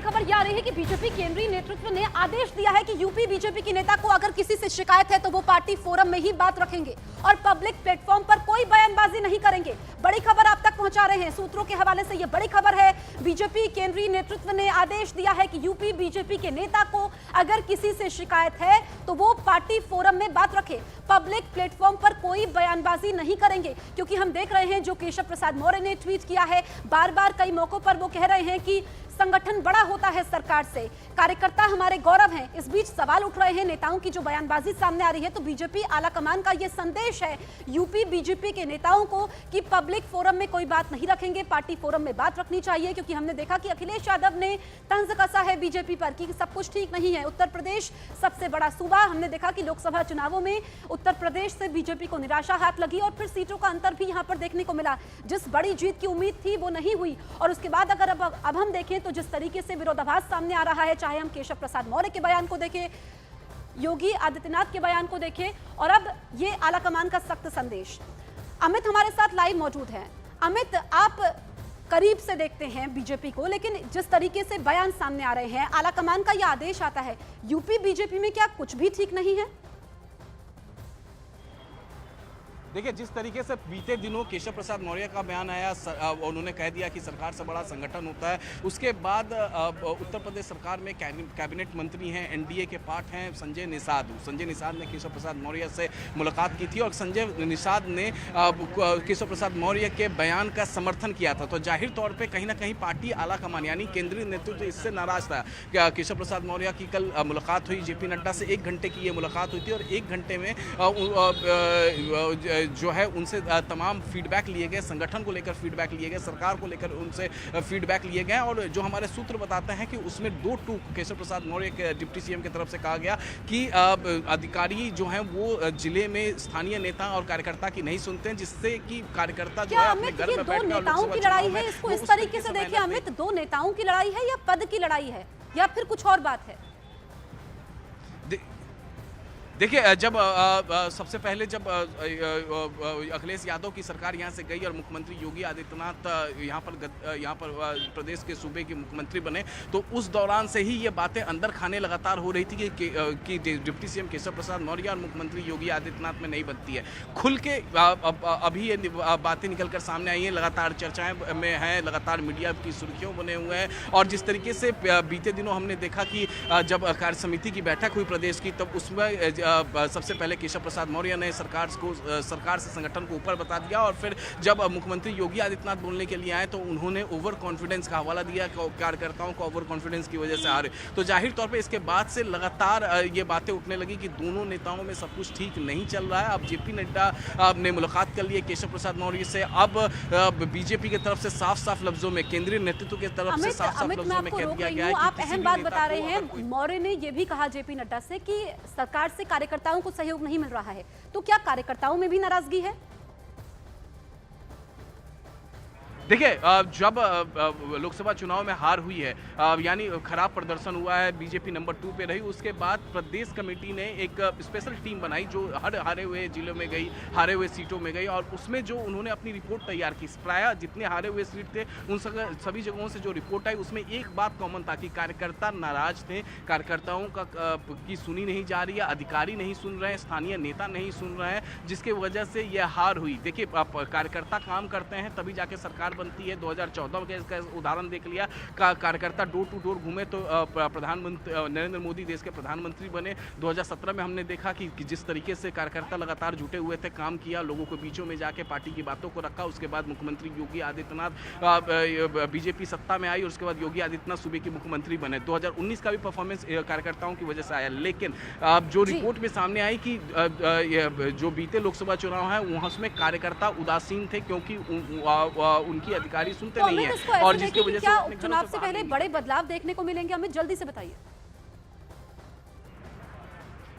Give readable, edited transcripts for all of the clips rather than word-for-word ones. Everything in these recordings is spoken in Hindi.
खबर यह आ रही है कि बीजेपी केंद्रीय नेतृत्व ने आदेश दिया है कि यूपी बीजेपी के नेता को अगर किसी से शिकायत है तो वो पार्टी फोरम में ही बात रखेंगे और पब्लिक प्लेटफॉर्म पर कोई बयानबाजी नहीं करेंगे। बड़ी खबर आप तक पहुंचा रहे हैं, सूत्रों के हवाले से यह बड़ी खबर है। बीजेपी केंद्रीय नेतृत्व ने आदेश दिया है कि यूपी बीजेपी के नेता को अगर किसी से शिकायत है तो वो पार्टी फोरम में बात रखे, पब्लिक प्लेटफॉर्म पर कोई बयानबाजी नहीं करेंगे। क्योंकि हम देख रहे हैं जो केशव प्रसाद मौर्य ने ट्वीट किया है, बार बार कई मौकों पर वो कह रहे हैं कि संगठन बड़ा होता है सरकार से, कार्यकर्ता हमारे गौरव हैं। इस बीच सवाल उठ रहे हैं नेताओं की जो बयानबाजी सामने आ रही है, तो बीजेपी आलाकमान का ये संदेश है यूपी बीजेपी के नेताओं को कि पब्लिक फोरम में कोई बात नहीं रखेंगे, पार्टी फोरम में बात रखनी चाहिए। क्योंकि हमने देखा कि अखिलेश यादव ने तंज कसा है बीजेपी पर कि सब कुछ ठीक नहीं है। उत्तर प्रदेश सबसे बड़ा सूबा, हमने देखा कि लोकसभा चुनावों में उत्तर प्रदेश से बीजेपी को निराशा हाथ लगी और फिर सीटों का अंतर भी यहां पर देखने को मिला। जिस बड़ी जीत की उम्मीद थी वो नहीं हुई। और उसके बाद अगर अब हम देखें तो जिस तरीके से विरोधाभास सामने आ रहा है, चाहे हम केशव प्रसाद मौर्य के बयान को देखें, योगी आदित्यनाथ के बयान को देखें और अब ये आलाकमान का सख्त संदेश। अमित हमारे साथ लाइव मौजूद हैं। अमित, आप करीब से देखते हैं बीजेपी को, लेकिन जिस तरीके से बयान सामने आ रहे हैं, आलाकमान का यह आदेश आता है, यूपी बीजेपी में क्या कुछ भी ठीक नहीं है? देखिए, जिस तरीके से बीते दिनों केशव प्रसाद मौर्य का बयान आया, उन्होंने कह दिया कि सरकार से बड़ा संगठन होता है। उसके बाद उत्तर प्रदेश सरकार में कैबिनेट मंत्री हैं, एनडीए के पार्ट हैं संजय निषाद ने केशव प्रसाद मौर्य से मुलाकात की थी और संजय निषाद ने केशव प्रसाद मौर्य के बयान का समर्थन किया था। तो जाहिर तौर पर कहीं ना कहीं पार्टी आलाकमान यानी केंद्रीय नेतृत्व इससे नाराज था। केशव प्रसाद मौर्य की कल मुलाकात हुई, जेपी नड्डा से 1 घंटे की ये मुलाकात हुई थी और 1 घंटे में जो है उनसे तमाम फीडबैक लिए गए, संगठन को लेकर फीडबैक लिए गए, सरकार को लेकर उनसे फीडबैक लिए गए। और जो हमारे सूत्र बताते हैं कि उसमें 2 टूक केशव प्रसाद मौर्य के डिप्टी सीएम की तरफ से कहा गया कि अधिकारी जो हैं वो जिले में स्थानीय नेता और कार्यकर्ता की नहीं सुनते हैं, जिससे कि कार्यकर्ता जो है अपने घर में बैठकर नेताओं की लड़ाई है। इसको इस तरीके से देखिए अमित, 2 नेताओं की लड़ाई है या पद की लड़ाई है या फिर कुछ और बात है? देखिए, जब सबसे पहले जब अखिलेश यादव की सरकार यहाँ से गई और मुख्यमंत्री योगी आदित्यनाथ यहाँ पर प्रदेश के सूबे के मुख्यमंत्री बने, तो उस दौरान से ही ये बातें अंदर खाने लगातार हो रही थी कि डिप्टी सीएम केशव प्रसाद मौर्य और मुख्यमंत्री योगी आदित्यनाथ में नहीं बनती है। खुल के अभी ये बातें निकल कर सामने आई हैं, लगातार चर्चाएं में हैं, लगातार मीडिया की सुर्खियों बने हुए हैं। और जिस तरीके से बीते दिनों हमने देखा कि जब कार्य समिति की बैठक हुई प्रदेश की, तब उसमें सबसे पहले केशव प्रसाद मौर्य ने सरकार से संगठन को ऊपर बता दिया और फिर जब मुख्यमंत्री योगी आदित्यनाथ बोलने के लिए आए तो उन्होंने ओवर कॉन्फिडेंस का हवाला दिया, कार्यकर्ताओं को ओवर कॉन्फिडेंस की वजह से आ रहे। तो जाहिर तौर पे इसके बाद से लगातार ये बातें उठने लगी कि दोनों नेताओं में सब कुछ ठीक नहीं चल रहा है। अब जेपी नड्डा ने मुलाकात कर ली है केशव प्रसाद मौर्य से। अब बीजेपी की तरफ से साफ लफ्जों में, केंद्रीय नेतृत्व की तरफ से साफ लफ्जों में कह दिया गया है। आप अहम बात बता रहे हैं, मौर्य ने यह भी कहा जेपी नड्डा से कि सरकार से कार्यकर्ताओं को सहयोग नहीं मिल रहा है। तो क्या कार्यकर्ताओं में भी नाराजगी है? देखिए, जब लोकसभा चुनाव में हार हुई है, यानी खराब प्रदर्शन हुआ है, बीजेपी नंबर 2 पे रही, उसके बाद प्रदेश कमेटी ने एक स्पेशल टीम बनाई जो हारे हुए जिलों में गई, हारे हुए सीटों में गई और उसमें जो उन्होंने अपनी रिपोर्ट तैयार की, प्रायः जितने हारे हुए सीट थे उन सभी जगहों से जो रिपोर्ट आई उसमें एक बात कॉमन था कि कार्यकर्ता नाराज थे, कार्यकर्ताओं की सुनी नहीं जा रही है, अधिकारी नहीं सुन रहे हैं, स्थानीय नेता नहीं सुन रहे हैं, जिसकी वजह से यह हार हुई। देखिए, कार्यकर्ता काम करते हैं तभी जाके सरकार बनती है। 2014 का इसका उदाहरण देख लिया, कार्यकर्ता डोर टू डोर घूमे तो प्रधानमंत्री नरेंद्र मोदी देश के प्रधानमंत्री बने। 2017 में हमने देखा कि जिस तरीके से कार्यकर्ता लगातार जुटे हुए थे, काम किया, लोगों के बीचों में जाके पार्टी की बातों को रखा। उसके बाद मुख्यमंत्री योगी आदित्यनाथ, बीजेपी सत्ता में आई और उसके बाद योगी आदित्यनाथ सूबे के मुख्यमंत्री बने। 2019 का भी परफॉर्मेंस कार्यकर्ताओं की वजह से आया, लेकिन जो रिपोर्ट में सामने आई कि जो बीते लोकसभा चुनाव है वहाँ उसमें कार्यकर्ता उदासीन थे क्योंकि उनकी अधिकारी सुनते तो नहीं है और जिसकी वजह से चुनाव से पहले बड़े बदलाव देखने को मिलेंगे। अमित, जल्दी से बताइए।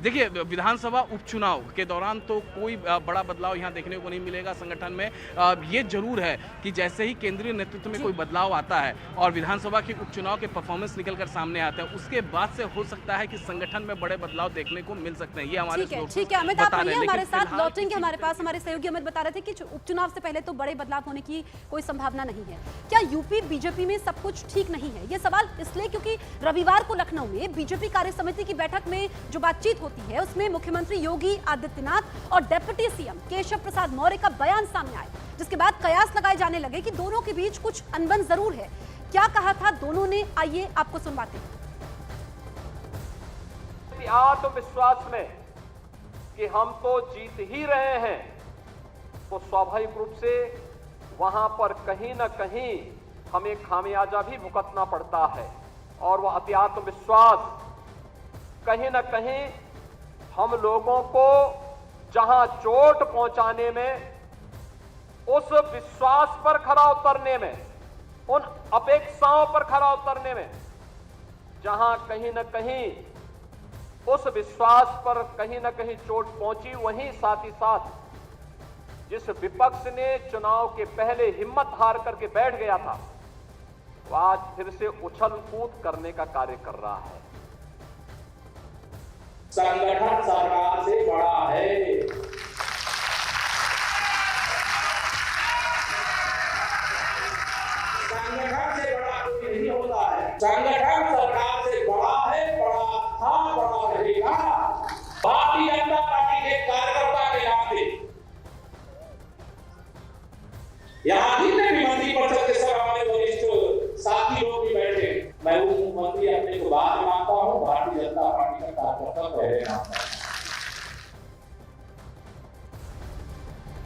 देखिए, विधानसभा उपचुनाव के दौरान तो कोई बड़ा बदलाव यहाँ देखने को नहीं मिलेगा संगठन में। ये जरूर है कि जैसे ही केंद्रीय नेतृत्व में कोई बदलाव आता है और विधानसभा के उपचुनाव के परफॉर्मेंस निकलकर सामने आते हैं, उसके बाद से हो सकता है कि संगठन में बड़े बदलाव देखने को मिल सकते हैं। ये हमारे ठीक है अमित, आप रहिए हमारे साथ, लौटेंगे हमारे पास। हमारे सहयोगी अमित बता रहे थे कि उपचुनाव से पहले तो बड़े बदलाव होने की कोई संभावना नहीं है। क्या यूपी बीजेपी में सब कुछ ठीक नहीं है? ये सवाल इसलिए क्योंकि रविवार को लखनऊ में बीजेपी कार्य समिति की बैठक में जो बातचीत होती है उसमें मुख्यमंत्री योगी आदित्यनाथ और डिप्टी सीएम केशव प्रसाद मौर्य का बयान सामने आया, जिसके बाद कयास लगाए जाने लगे कि दोनों के बीच कुछ अनबन जरूर है। क्या कहा था दोनों ने, आइए आपको सुनवाते हैं। आत्मविश्वास में कि हम तो जीत ही रहे हैं, तो स्वाभाविक रूप से वहां पर कहीं ना कहीं हमें खामियाजा भी भुगतना पड़ता है। और वह अति आत्मविश्वास कहीं ना कहीं हम लोगों को जहां चोट पहुंचाने में, उस विश्वास पर खरा उतरने में, उन अपेक्षाओं पर खरा उतरने में, जहां कहीं ना कहीं उस विश्वास पर कहीं ना कहीं चोट पहुंची, वहीं साथ ही साथ जिस विपक्ष ने चुनाव के पहले हिम्मत हार करके बैठ गया था, वो आज फिर से उछल कूद करने का कार्य कर रहा है। संगठन सरकार से बड़ा है। संगठन से बड़ा कोई नहीं होता है। संगठन सरकार से बड़ा है, बड़ा था, बड़ा रहेगा। भारतीय जनता पार्टी के कार्यकर्ता के नाते यहाँ भी मंत्रिपरिषद के सब हमारे वरिष्ठ साथी लोग भी बैठे। मैं मुख्यमंत्री अपने को बात मानता हूँ, भारतीय जनता पार्टी का कार्यकर्ता पहले मानता हूँ।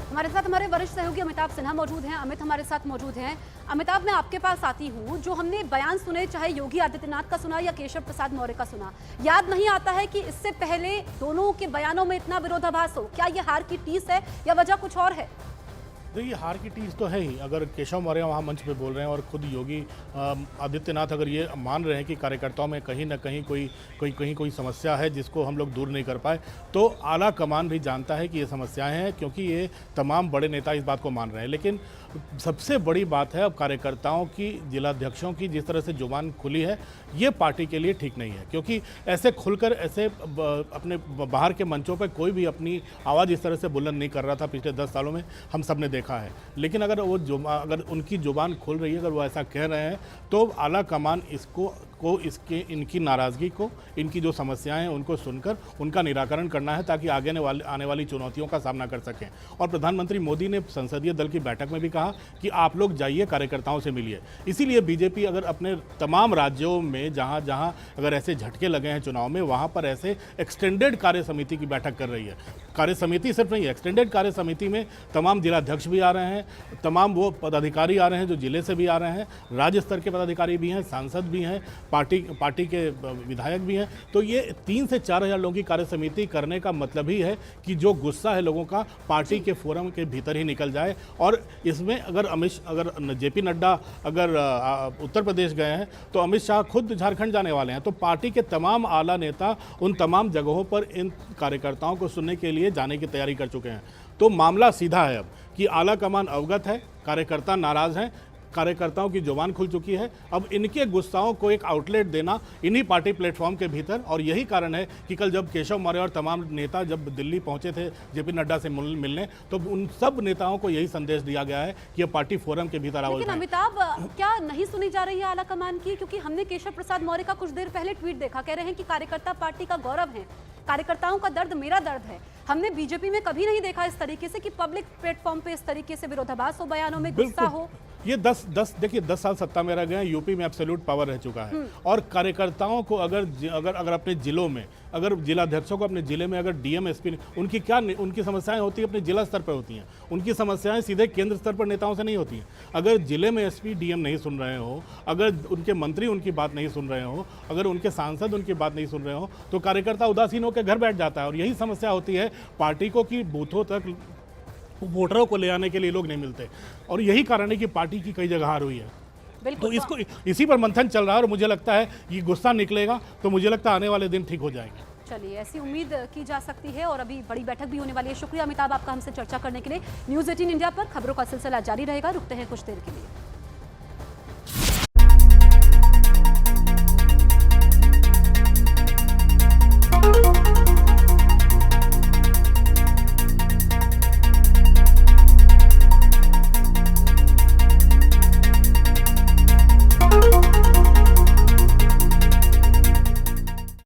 हमारे साथ हमारे वरिष्ठ सहयोगी अमिताभ सिन्हा मौजूद हैं। अमित हमारे साथ मौजूद हैं। अमिताभ, मैं आपके पास आती हूं। जो हमने बयान सुने, चाहे योगी आदित्यनाथ का सुना या केशव प्रसाद मौर्य का सुना, याद नहीं आता है कि इससे पहले दोनों के बयानों में इतना विरोधाभास हो। क्या ये हार की टीस है या वजह कुछ और है? देखिए, हार की टीस तो है ही। अगर केशव मौर्य वहाँ मंच पे बोल रहे हैं और खुद योगी आदित्यनाथ अगर ये मान रहे हैं कि कार्यकर्ताओं में कहीं ना कहीं कोई समस्या है जिसको हम लोग दूर नहीं कर पाए, तो आला कमान भी जानता है कि ये समस्याएं हैं, क्योंकि ये तमाम बड़े नेता इस बात को मान रहे हैं। लेकिन सबसे बड़ी बात है अब कार्यकर्ताओं की, जिलाध्यक्षों की जिस तरह से जुबान खुली है, ये पार्टी के लिए ठीक नहीं है। क्योंकि ऐसे खुलकर ऐसे अपने बाहर के मंचों पर कोई भी अपनी आवाज़ इस तरह से बुलंद नहीं कर रहा था पिछले 10 सालों में, हम सब ने देखा है। लेकिन अगर अगर उनकी जुबान खुल रही है, अगर वो ऐसा कह रहे हैं, तो आला कमान इनकी नाराज़गी को, इनकी जो समस्याएं हैं उनको सुनकर उनका निराकरण करना है, ताकि आगे आने वाली चुनौतियों का सामना कर सकें। और प्रधानमंत्री मोदी ने संसदीय दल की बैठक में भी कहा कि आप लोग जाइए, कार्यकर्ताओं से मिलिए। इसीलिए बीजेपी अगर अपने तमाम राज्यों में जहां जहां अगर ऐसे झटके लगे हैं चुनाव में, वहां पर ऐसे एक्सटेंडेड कार्य समिति की बैठक कर रही है। कार्य समिति सिर्फ नहीं है, एक्सटेंडेड कार्य समिति में तमाम जिलाध्यक्ष भी आ रहे हैं, तमाम वो पदाधिकारी आ रहे हैं जो जिले से भी आ रहे हैं, राज्य स्तर के पदाधिकारी भी हैं, सांसद भी हैं, पार्टी के विधायक भी हैं। तो ये 3 से 4 हज़ार लोगों की कार्य समिति करने का मतलब ही है कि जो गुस्सा है लोगों का पार्टी के फोरम के भीतर ही निकल जाए। और इसमें अगर जेपी नड्डा अगर उत्तर प्रदेश गए हैं, तो अमित शाह खुद झारखंड जाने वाले हैं। तो पार्टी के तमाम आला नेता उन तमाम जगहों पर इन कार्यकर्ताओं को सुनने के लिए जाने की तैयारी कर चुके हैं। तो मामला सीधा है अब कि आला कमान अवगत है, कार्यकर्ता नाराज हैं, कार्यकर्ताओं की जुबान खुल चुकी है। अब इनके गुस्साओं को एक आउटलेट देना इन्हीं पार्टी प्लेटफॉर्म के भीतर, और यही कारण है कि कल जब केशव मौर्य और तमाम नेता जब दिल्ली पहुंचे थे जेपी नड्डा से मिलने, तो उन सब नेताओं को यही संदेश दिया गया है कि ये पार्टी फोरम के भीतर आवाज। लेकिन अमिताभ, क्या नहीं सुनी जा रही है आला कमान की? क्योंकि हमने केशव प्रसाद मौर्य का कुछ देर पहले ट्वीट देखा, कह रहे हैं कि कार्यकर्ता पार्टी का गौरव है, कार्यकर्ताओं का दर्द मेरा दर्द है। हमने बीजेपी में कभी नहीं देखा इस तरीके से कि पब्लिक प्लेटफॉर्म पे इस तरीके से विरोधाभास हो, बयानों में गुस्सा हो। ये 10 साल सत्ता में रह गए हैं, यूपी में एब्सोल्यूट पावर रह चुका है। और कार्यकर्ताओं को अगर अपने जिलों में, अगर जिलाध्यक्षों को अपने जिले में अगर डीएम एसपी, उनकी समस्याएं होती है अपने जिला स्तर पर होती हैं, उनकी समस्याएं सीधे केंद्र स्तर पर नेताओं से नहीं होती हैं। अगर जिले में एसपी डीएम नहीं सुन रहे हो, अगर उनके मंत्री उनकी बात नहीं सुन रहे हो, अगर उनके सांसद उनकी बात नहीं सुन रहे हो, तो कार्यकर्ता उदासीन होकर घर बैठ जाता है। और यही समस्या होती है पार्टी को कि बूथों तक वोटरों को ले आने के लिए लोग नहीं मिलते, और यही कारण है कि पार्टी की कई जगह हार हुई है। तो इसी पर मंथन चल रहा है, और मुझे लगता है ये गुस्सा निकलेगा तो मुझे लगता है आने वाले दिन ठीक हो जाएंगे। चलिए, ऐसी उम्मीद की जा सकती है और अभी बड़ी बैठक भी होने वाली है। शुक्रिया अमिताभ आपका हमसे चर्चा करने के लिए। न्यूज़ 18 इंडिया पर खबरों का सिलसिला जारी रहेगा, रुकते हैं कुछ देर के लिए।